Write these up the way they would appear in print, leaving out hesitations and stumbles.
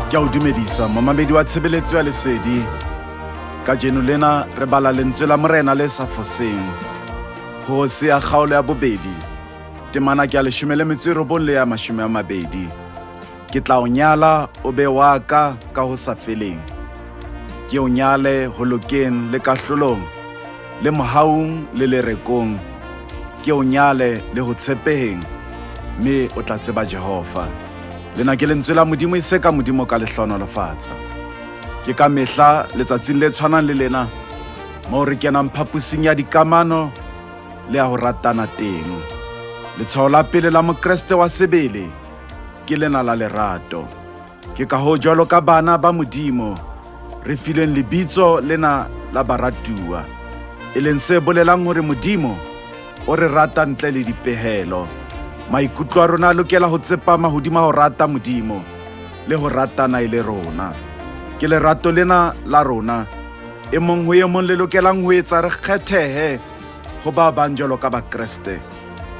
Ke a o dumedisa momamedi wa tshebeletso ya lesedi ka jeno lena re bala lentswe la morena le sa foseng ho se ya kgaolo ya bobedi temana ke a 19 le ya 20. Ke tla o nyala o be wa ka ho sa feleng, ke o nyale ho lokeng le kahlolong le mohaung le lerekong, ke o nyale le ho tshepeheng mme o tla tseba Jehova. Lena ke lentswe la Modimo ise ka Modimo ka lehlonolofatsa. Ke ka mehla letsatsing le tshwanang le lena moo re kenang phapusing ya dikamano le ya ho ratana teng. Letshwao la pele la Mokreste wa sebele ke lena la lerato. Ke ka ho jwalo ka bana ba Modimo re fileng lebitso lena la baratuwa, e leng se bolelang hore Modimo o re rata ntle le dipehelo. Maikutlo a rona a lokela ho tsepama hodima ho rata Modimo le ho ratana e le rona. Ke lerato lena la rona e mong ho e mong le lokelang ho etsa re kgethehe ho ba bang jwalo ka Bakreste.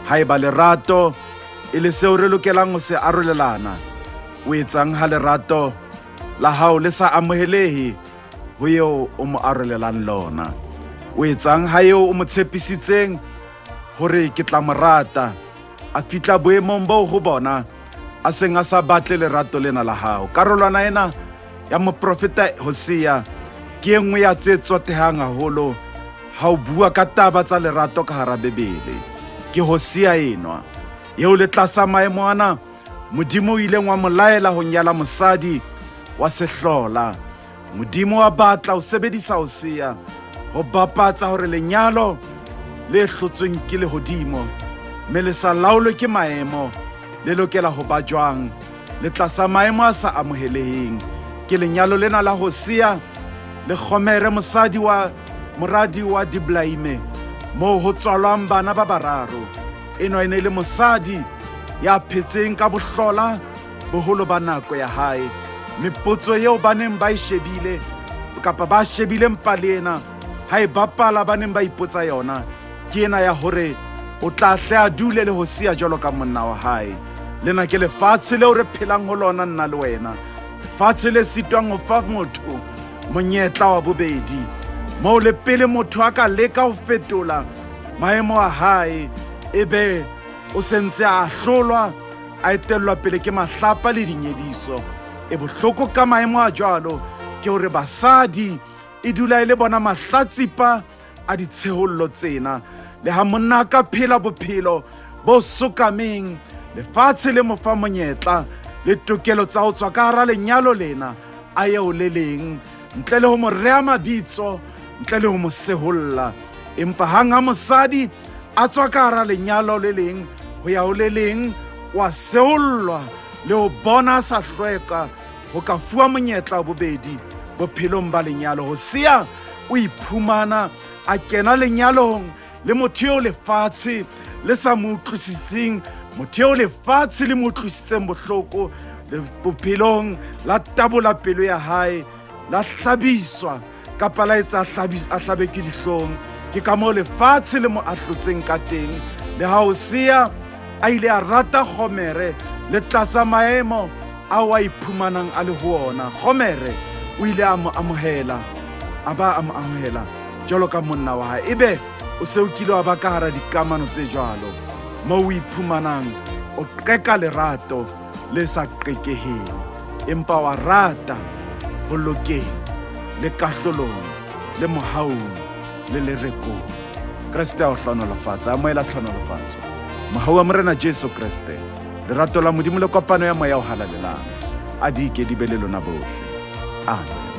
Haeba lerato e le seo re lokelang ho se arolelana, o etsang ha lerato la hao le sa amohelehe ho eo o mo arolelang lona? O etsang ha eo o mo tshepisitseng hore ke tla mo rata a fitla boemong bo ho bona a seng a sa batle lerato lena la hao? Karolwana ena ya moprofeta Hosea ke engwe ya tse tsotehang haholo ha o bua ka taba tsa lerato ka hara Bebele. Ke Hosea enwa eo le tlasa maemo ana Modimo o ileng wa mo laela ho nyala mosadi wa sehlola. Modimo wa batla ho sebedisa Hosea ho bapatsa hore lenyalo le hlotsweng ke lehodimo mme le sa laolwe ke maemo le lokela ho ba jwang le tlasa maemo a sa amoheleheng. Ke lenyalo lena la Hosea le Gomere moradi wa Diblaime moo ho tswalwang bana ba bararo. Eno e ne le mosadi ya phetseng ka bohlola boholo ba nako ya hae. Mepotso eo ba neng ba e shebile kapa ba shebile mpa le ena ha e bapala ba neng ba ipotsa yona ke ena ya hore o tla hle a dule le Hosea jwalo ka monna wa hae. Lena ke lefatshe leo re phelang ho lona nna le wena, lefatshe le sitwang ho fa motho monyetla wa bobedi, moo le pele motho a ka leka ho fetola maemo a hae ebe o sentse a hlolwa a etellwa pele ke mahlapa le dinyediso. E bohloko ka maemo a jwalo ke hore basadi e dula e le bona mahlatsipa a ditshehollo tsena, le ha monna ka phela bophelo bo sokameng lefatshe le mo fa monyetla le tokelo tsa ho tswa ka hara lenyalo lena a eo le leng ntle le ho mo rea mabitso, ntle le ho mo seholla. Empa hang ha mosadi a tswa ka hara lenyalo le leng ho ya ho le leng, wa sehollwa le ho bona sa hlweka ho ka fuwa monyetla wa bobedi bophelong ba lenyalo. Hosea o iphumana a kena lenyalong le motho eo lefatshe le sa mo utlwisitseng, motho eo lefatshe le mo utlwisitseng bohloko le bophelong la tabola pelo ya hae, la hlabiswa kapa la etsa a hlabeke dihlong. Ke ka moo lefatshe le mo ahlotseng ka teng. Le ha Hosea a ile a rata Gomere le tlasa maemo a wa iphumanang a le ho ona, Gomere o ile a mo amohela jwalo ka monna wa hae. Ebe o se o kile wa ba ka hara dikamano tse jwalo moo o iphumanang o qeka lerato le sa qekeheng, empa wa rata ho lokeng le kahlolong le mohaung le lerekong. Kreste a o hlonolofatsa, amohela tlhonolofatso. Mohau wa morena Jesu Kreste, lerato la Modimo le kopano ya moya o halalelang a di ke di be le lona bohle. Amen.